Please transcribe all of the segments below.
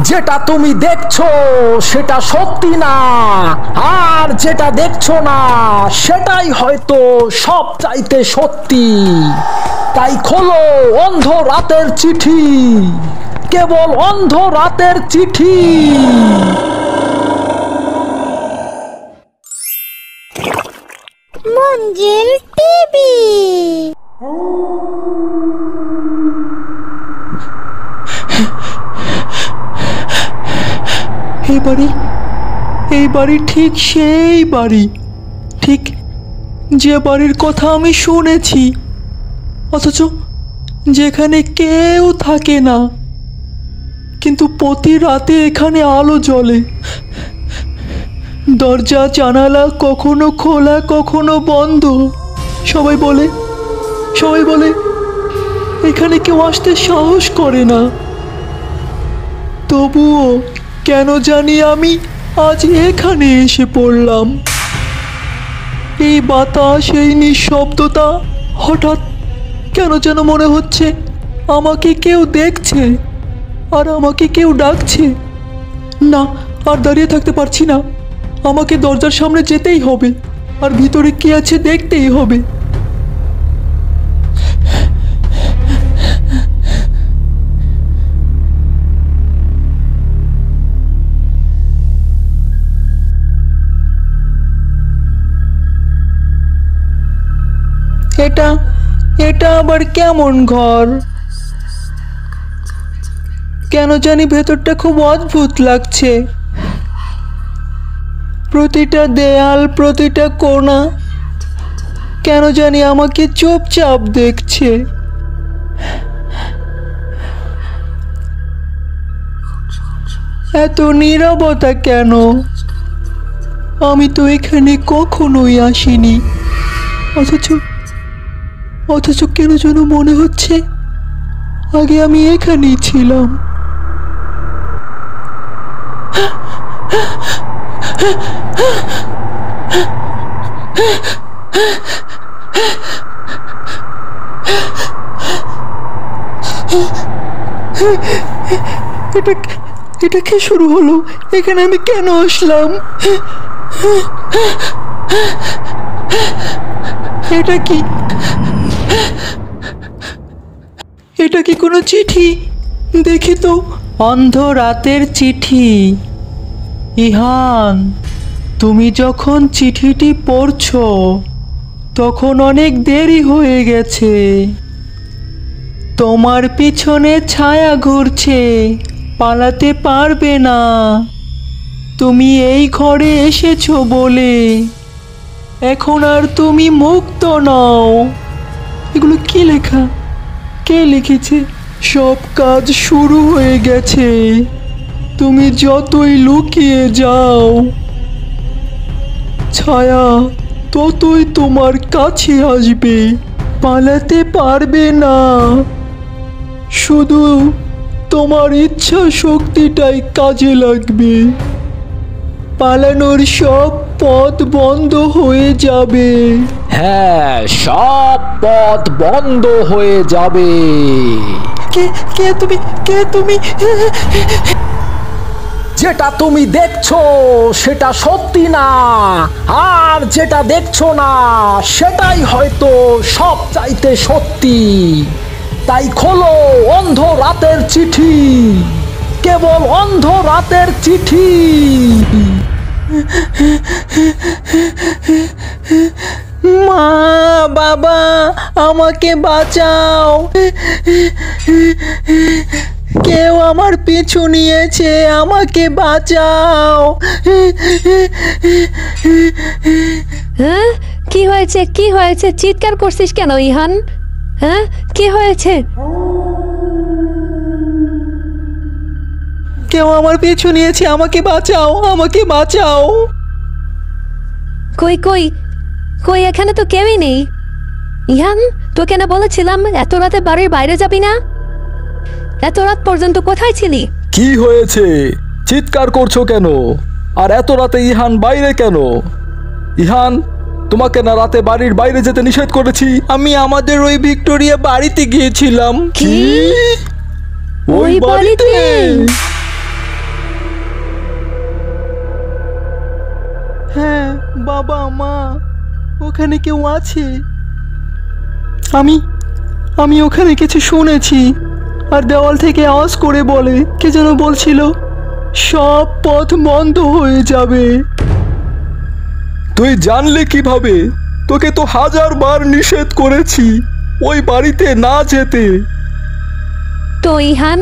যেটা তুমি দেখছো সেটা সত্যি না, আর যেটা দেখছো না সেটাই হয়তো সব চাইতে সত্যি। তাই খোলো অন্ধ রাতের চিঠি, কেবল অন্ধ রাতের চিঠি। মঞ্জিল টিভি। এই বাড়ি ঠিক সেই বাড়ি, ঠিক যে বাড়ির কথা আমি শুনেছি, অথচ যেখানে কেউ থাকে না, কিন্তু প্রতি রাতে এখানে আলো জ্বলে। দরজা জানালা কখনো খোলা কখনো বন্ধ। সবাই বলে এখানে কেউ আসতে সাহস করে না। তবুও কেন জানি আমি আজ এখানে এসে পড়লাম। এই বাতাস, এই নিঃশব্দতা, হঠাৎ কেন যেন মনে হচ্ছে আমাকে কেউ দেখছে আর আমাকে কেউ ডাকছে। না, আর দাঁড়িয়ে থাকতে পারছি না, আমাকে দরজার সামনে যেতেই হবে, আর ভিতরে কি আছে দেখতেই হবে। এটা আবার কেমন ঘর? কেন জানি ভেতরটা খুব অদ্ভুত লাগছে। প্রতিটা দেয়াল, প্রতিটা কোণা কেন জানি আমাকে চুপচাপ দেখছে। এত নীরবতা কেন? আমি তো এখানে কখনোই আসিনি, অথচ কেন যেন মনে হচ্ছে আগে আমি এখানেই ছিলাম। এটা কি শুরু হলো? এখানে আমি কেন আসলাম? এটা কি কোনো চিঠি? দেখি তো। অন্ধ রাতের চিঠি। ইহান, তুমি যখন চিঠিটি পড়ছো তখন অনেক দেরি হয়ে গেছে। তোমার পিছনে ছায়া ঘুরছে, পালাতে পারবে না। তুমি এই ঘরে এসেছো বলে এখন আর তুমি মুক্ত নও। এগুলো কি লেখা? কে লিখেছে? সব কাজ শুরু হয়ে গেছে। তুমি যতই লুকিয়ে যাও, ছায়া ততই তোমার কাছে আসবে। পালাতে পারবে না। শুধু তোমার ইচ্ছা শক্তিটাই কাজে লাগবে। পালানোর সব পথ বন্ধ হয়ে যাবে। হ্যাঁ, সব পথ বন্ধ হয়ে যাবে। কে তুমি? যেটা তুমি দেখছো সেটা সত্যি না, আর যেটা দেখছো না সেটাই হয়তো সব চাইতে সত্যি। তাই খোলো অন্ধ রাতের চিঠি, কেবল অন্ধ রাতের চিঠি। মা, বাবা, আমাকে বাঁচাও। কেউ আমার পিছু নিয়েছে, আমাকে বাঁচাও। হ্যাঁ, কি হয়েছে? চিৎকার করছিস কেন ইহান? হ্যাঁ, কি হয়েছে? কেউ আমার পিছু নিয়েছে, আমাকে বাঁচাও। কই এখানে তো কেউই নেই। ইহান, তোকে না বলেছিলাম এত রাতে বাড়ির বাইরে যাবি না? এত রাত পর্যন্ত কোথায় ছিলি? কি হয়েছে? চিৎকার করছো কেন? আর এত রাতে ইহান বাইরে কেন? ইহান, তোমাকে না রাতে বাড়ির বাইরে যেতে নিষেধ করেছি? আমি আমাদের ওই ভিক্টোরিয়া বাড়িতে গিয়েছিলাম। কি? ওই বাড়িতে? হ্যাঁ বাবা মা, ওখানে কেউ আছে। আমি আমি ওখানে কিছু শুনেছি, আর দেওয়াল থেকে আওয়াজ করে বলে, কে যেন বলছিল সব পথ বন্ধ হয়ে যাবে। তুই জানলে কিভাবে? তোকে তো 1000 বার নিষেধ করেছি ওই বাড়িতে না যেতে। তো ইহান,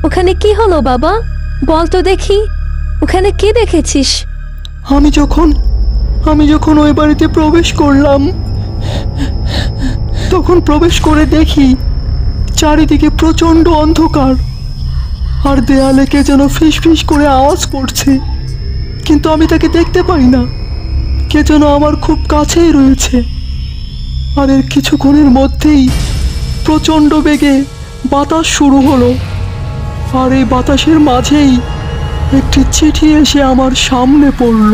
ওখানে কি হলো বাবা? বল তো দেখি, ওখানে কি দেখেছিস? আমি যখন ওই বাড়িতে প্রবেশ করলাম, তখন প্রবেশ করে দেখি চারিদিকে প্রচণ্ড অন্ধকার, আর দেয়ালে কে যেন ফিস ফিস করে আওয়াজ করছে, কিন্তু আমি তাকে দেখতে পাই না। কে যেন আমার খুব কাছেই রয়েছে। আর এর কিছুক্ষণের মধ্যেই প্রচণ্ড বেগে বাতাস শুরু হলো, আর এই বাতাসের মাঝেই একটি চিঠি এসে আমার সামনে পড়ল।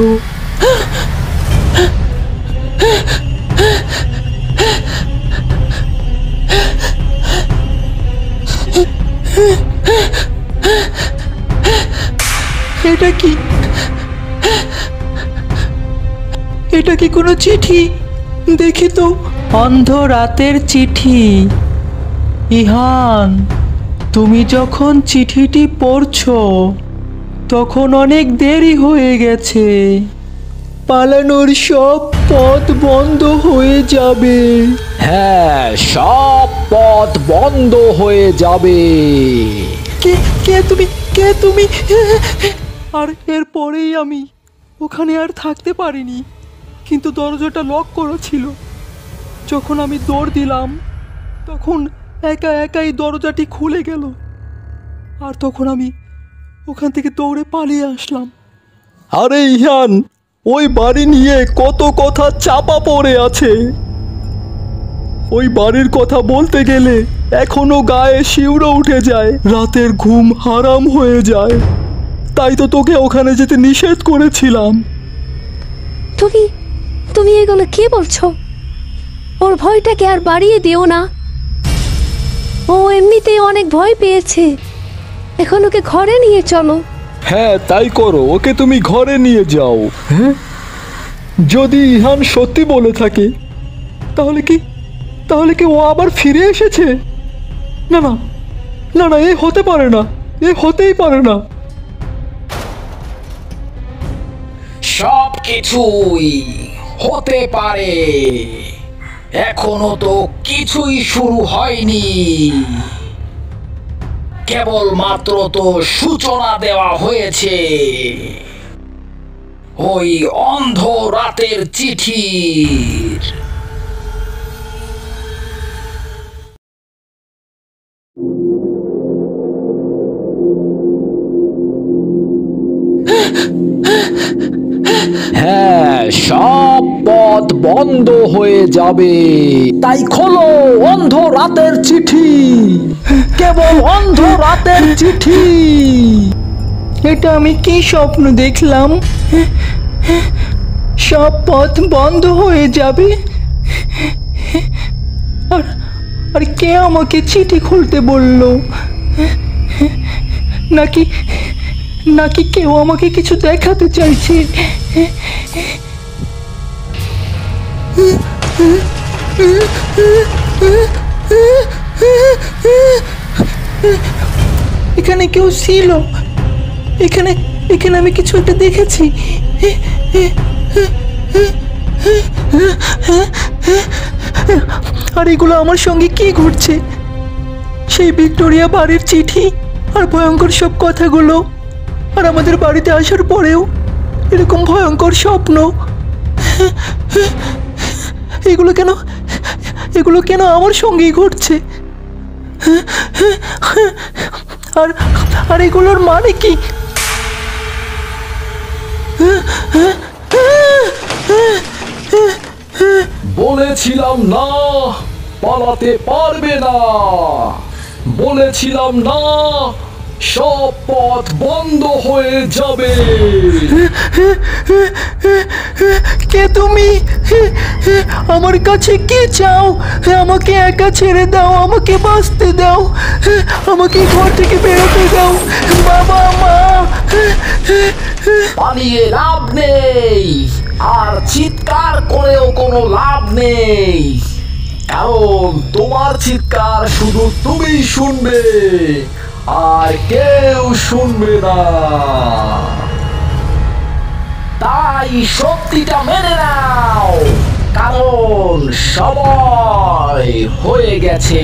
এটা কি? এটা কি কোনো চিঠি? দেখি তো। অন্ধ রাতের চিঠি। ইহান, তুমি যখন চিঠিটি পড়ছো তখন অনেক দেরি হয়ে গেছে। পালানোর সব পথ বন্ধ হয়ে যাবে। হ্যাঁ, সব পথ বন্ধ হয়ে যাবে। কে কে তুমি? কে তুমি? আর এরপরেই আমি ওখানে আর থাকতে পারিনি, কিন্তু দরজাটা লক করা ছিল। যখন আমি দৌড় দিলাম তখন একা একাই দরজাটি খুলে গেল, আর তখন আমি ওখান থেকে দৌড়ে পালিয়ে আসলাম। আরে ইহান, ওই বাড়ি নিয়ে কত কথা চাপা পড়ে আছে। ওই বাড়ির কথা বলতে গেলে এখনো গায়ে শিউরে উঠে যায়, রাতের ঘুম হারাম হয়ে যায়। তাই তো তোকে ওখানে যেতে নিষেধ করেছিলাম। তুমি তুমি এগুলো কি বলছো? ওর ভয়টাকে আর বাড়িয়ে দিও না। ও এমনিতেই অনেক ভয় পেয়েছে, এখন ওকে ঘরে নিয়ে চলো। হ্যাঁ, তাই করো, ওকে তুমি ঘরে নিয়ে যাও। হ্যাঁ, যদি ইহান সত্যি বলে থাকে তাহলে কি ও আবার ফিরে এসেছে? না না না না, এ হতে পারে না, এ হতেই পারে না। সব কিছুই হতে পারে, এখনো তো কিছুই শুরু হয়নি, কেবল মাত্র তো সূচনা দেওয়া হয়েছে ওই অন্ধ রাতের চিঠির। হ্যাঁ, সব পথ বন্ধ হয়ে যাবে, তাই খোলো অন্ধ রাতের চিঠি, কেবল অন্ধ রাতের চিঠি। এটা আমি কি স্বপ্ন দেখলাম? সব পথ বন্ধ হয়ে যাবে, আর আর কে আমাকে চিঠি খুলতে বলল? নাকি নাকি কেউ আমাকে কিছু দেখাতে চাইছে? এখানে কেউ ছিল, এখানে এখানে আমি কিছু একটা দেখেছি। আর এগুলো আমার সঙ্গে কি ঘটছে? সেই ভিক্টোরিয়া বাড়ির চিঠি আর ভয়ঙ্কর সব কথাগুলো, আর আমাদের বাড়িতে আসার পরেও এরকম ভয়ঙ্কর স্বপ্ন। এগুলো কেন আমার সঙ্গেই ঘটছে? আর আর এগুলোর মানে কি? বলেছিলাম না পালাতে পারবে না, বলেছিলাম না সব পথ বন্ধ হয়ে যাবে। কে তুমি? আমার কাছে কি চাও? আমাকে একা ছেড়ে দাও, আমাকে বাঁচতে দাও, আমাকে ঘর থেকে বেরোতে দাও। বাবা, মা। পালিয়ে লাভ নেই, আর চিৎকার করেও কোনো লাভ নেই, কারণ তোমার চিৎকার শুধু তুমিই শুনবে, আর কেউ শুনবে না। তাই সত্যিটা মেনে নাও, কারণ সময় হয়ে গেছে।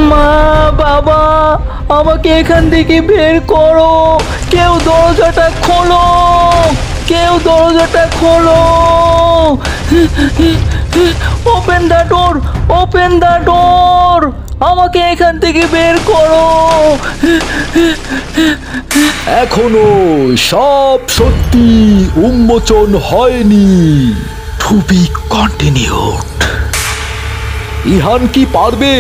মা, বাবা, আমাকে এখান থেকে বের করো। কেউ দরজাটা খোলো, কেউ দরজাটা খোলো। Open the door, open the door. আমাকে এখান থেকে বের করো। এখনো সব সত্যি উন্মোচন হয়নি। Two be continued. ইহান কি পারবে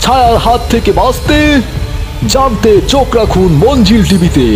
ছায়ার হাত থেকে বাঁচতে? জানতে চোখ রাখুন মঞ্জিল টিভিতে।